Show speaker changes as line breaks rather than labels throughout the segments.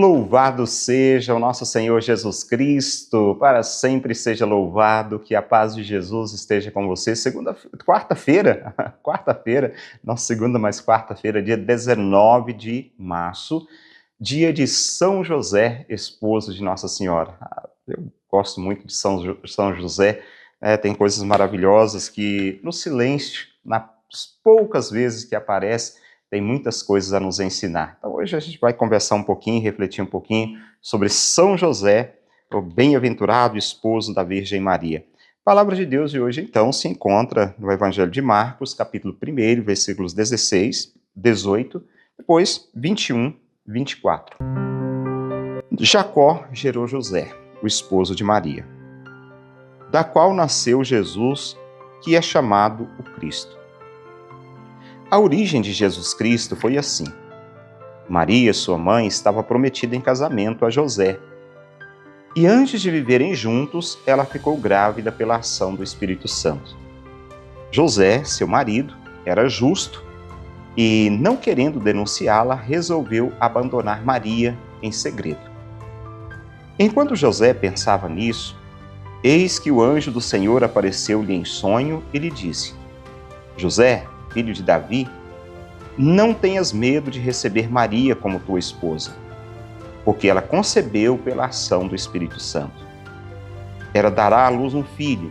Louvado seja o nosso Senhor Jesus Cristo, para sempre seja louvado, que a paz de Jesus esteja com você. Quarta-feira, não segunda, mas quarta-feira, dia 19 de março, dia de São José, esposo de Nossa Senhora. Eu gosto muito de São José, tem coisas maravilhosas que no silêncio, nas poucas vezes que aparece, tem muitas coisas a nos ensinar. Então hoje a gente vai conversar um pouquinho, refletir um pouquinho sobre São José, o bem-aventurado esposo da Virgem Maria. A palavra de Deus de hoje, então, se encontra no Evangelho de Marcos, capítulo 1, versículos 16, 18, depois 21, 24. Jacó gerou José, o esposo de Maria, da qual nasceu Jesus, que é chamado o Cristo. A origem de Jesus Cristo foi assim. Maria, sua mãe, estava prometida em casamento a José. E antes de viverem juntos, ela ficou grávida pela ação do Espírito Santo. José, seu marido, era justo e, não querendo denunciá-la, resolveu abandonar Maria em segredo. Enquanto José pensava nisso, eis que o anjo do Senhor apareceu-lhe em sonho e lhe disse: José, filho de Davi, não tenhas medo de receber Maria como tua esposa, porque ela concebeu pela ação do Espírito Santo. Ela dará à luz um filho,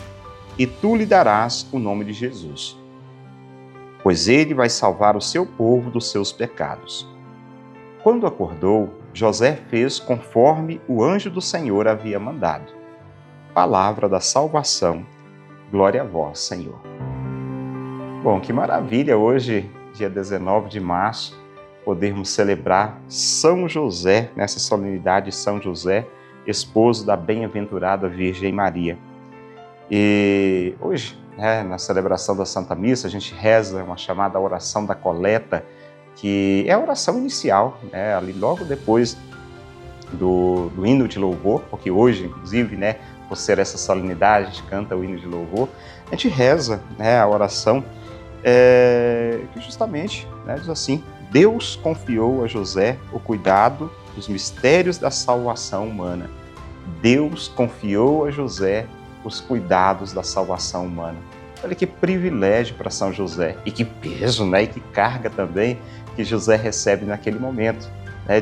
e tu lhe darás o nome de Jesus, pois ele vai salvar o seu povo dos seus pecados. Quando acordou, José fez conforme o anjo do Senhor havia mandado. Palavra da salvação. Glória a vós, Senhor. Bom, que maravilha hoje, dia 19 de março, podermos celebrar São José, nessa solenidade São José, esposo da bem-aventurada Virgem Maria. E hoje, na celebração da Santa Missa, a gente reza uma chamada oração da coleta, que é a oração inicial, ali logo depois do hino de louvor, porque hoje, inclusive, por ser essa solenidade, a gente canta o hino de louvor, a gente reza a oração que justamente diz assim: Deus confiou a José o cuidado dos mistérios da salvação humana. Deus confiou a José os cuidados da salvação humana. Olha que privilégio para São José, e que peso, e que carga também que José recebe naquele momento,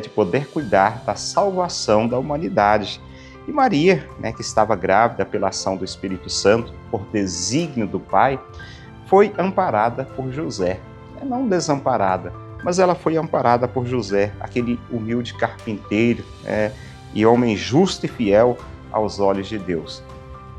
de poder cuidar da salvação da humanidade. E Maria, que estava grávida pela ação do Espírito Santo, por desígnio do Pai, foi amparada por José. Não desamparada, mas ela foi amparada por José, aquele humilde carpinteiro e homem justo e fiel aos olhos de Deus.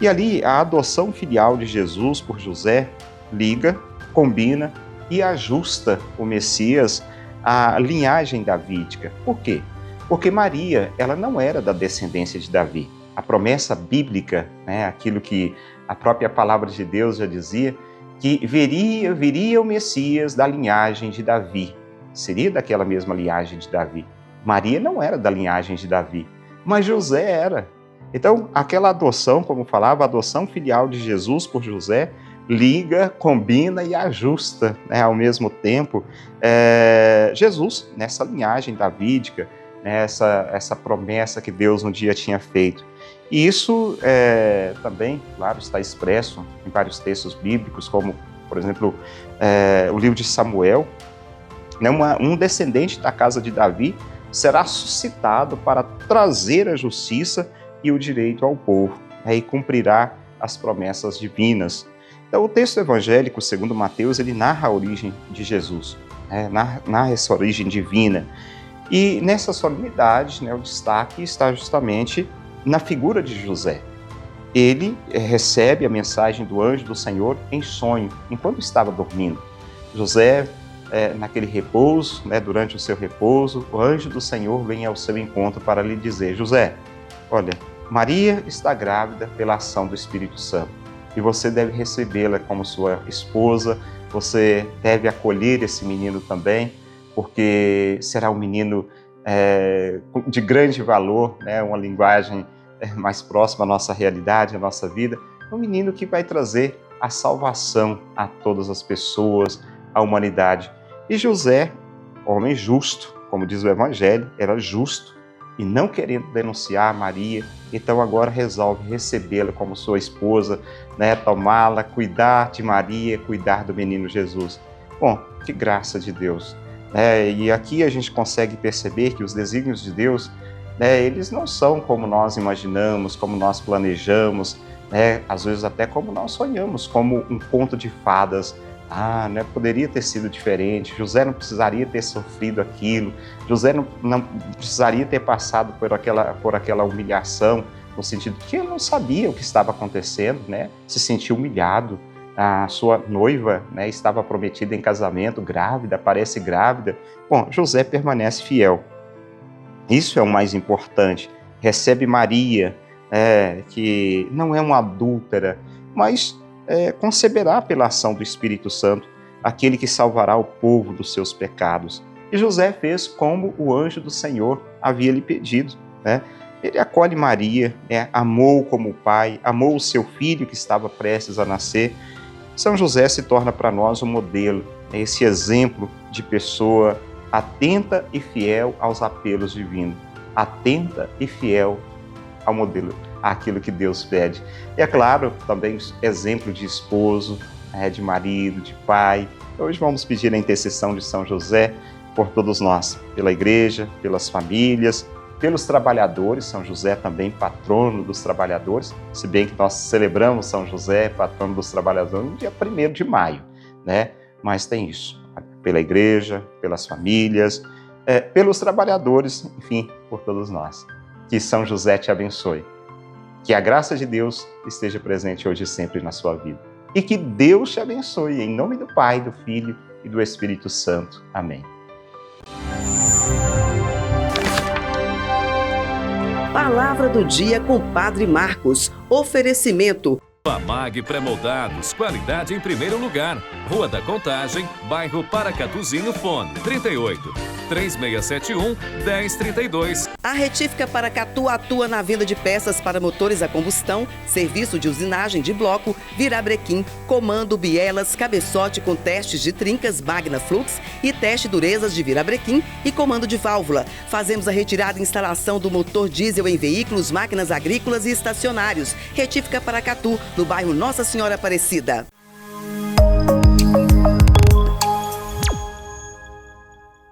E ali a adoção filial de Jesus por José liga, combina e ajusta o Messias à linhagem davídica. Por quê? Porque Maria, ela não era da descendência de Davi. A promessa bíblica, aquilo que a própria palavra de Deus já dizia, que viria o Messias da linhagem de Davi. Seria daquela mesma linhagem de Davi. Maria não era da linhagem de Davi, mas José era. Então, aquela adoção, como falava, a adoção filial de Jesus por José, liga, combina e ajusta, ao mesmo tempo, Jesus nessa linhagem davídica, essa promessa que Deus um dia tinha feito. E isso também, claro, está expresso em vários textos bíblicos, como, por exemplo, o livro de Samuel. Um descendente da casa de Davi será suscitado para trazer a justiça e o direito ao povo, e cumprirá as promessas divinas. Então, o texto evangélico, segundo Mateus, ele narra a origem de Jesus, narra essa origem divina. E nessa solenidade, o destaque está justamente na figura de José. Ele recebe a mensagem do anjo do Senhor em sonho, enquanto estava dormindo. José, naquele repouso, durante o seu repouso, o anjo do Senhor vem ao seu encontro para lhe dizer: José, olha, Maria está grávida pela ação do Espírito Santo e você deve recebê-la como sua esposa, você deve acolher esse menino também, porque será um menino de grande valor, uma linguagem mais próxima à nossa realidade, à nossa vida, um menino que vai trazer a salvação a todas as pessoas, à humanidade. E José, homem justo, como diz o Evangelho, era justo, e não querendo denunciar Maria, então agora resolve recebê-la como sua esposa, né? Tomá-la, cuidar de Maria, cuidar do menino Jesus. Bom, que graça de Deus. E aqui a gente consegue perceber que os desígnios de Deus, eles não são como nós imaginamos, como nós planejamos, às vezes até como nós sonhamos, como um conto de fadas. Poderia ter sido diferente, José não precisaria ter sofrido aquilo, José não precisaria ter passado por aquela humilhação, no sentido que ele não sabia o que estava acontecendo, se sentiu humilhado. A sua noiva estava prometida em casamento, grávida, aparece grávida. Bom, José permanece fiel. Isso é o mais importante. Recebe Maria, que não é uma adúltera, mas conceberá pela ação do Espírito Santo aquele que salvará o povo dos seus pecados. E José fez como o anjo do Senhor havia lhe pedido. Ele acolhe Maria, amou como pai, amou o seu filho que estava prestes a nascer. São José se torna para nós um modelo, esse exemplo de pessoa atenta e fiel aos apelos divinos, atenta e fiel ao modelo, àquilo que Deus pede. E é claro, também exemplo de esposo, de marido, de pai. Hoje vamos pedir a intercessão de São José por todos nós, pela igreja, pelas famílias, pelos trabalhadores. São José também patrono dos trabalhadores, se bem que nós celebramos São José, patrono dos trabalhadores, no dia 1º de maio, Mas tem isso, pela igreja, pelas famílias, pelos trabalhadores, enfim, por todos nós. Que São José te abençoe. Que a graça de Deus esteja presente hoje e sempre na sua vida. E que Deus te abençoe, em nome do Pai, do Filho e do Espírito Santo. Amém.
Palavra do dia com Padre Marcos. Oferecimento.
Famag Pré-Moldados, qualidade em primeiro lugar. Rua da Contagem, bairro Paracatuzinho, fone 38-3671-1032.
A Retífica Paracatu atua na venda de peças para motores a combustão, serviço de usinagem de bloco, virabrequim, comando, bielas, cabeçote com testes de trincas Magna Flux e teste durezas de virabrequim e comando de válvula. Fazemos a retirada e instalação do motor diesel em veículos, máquinas agrícolas e estacionários. Retífica Paracatu, no bairro Nossa Senhora Aparecida.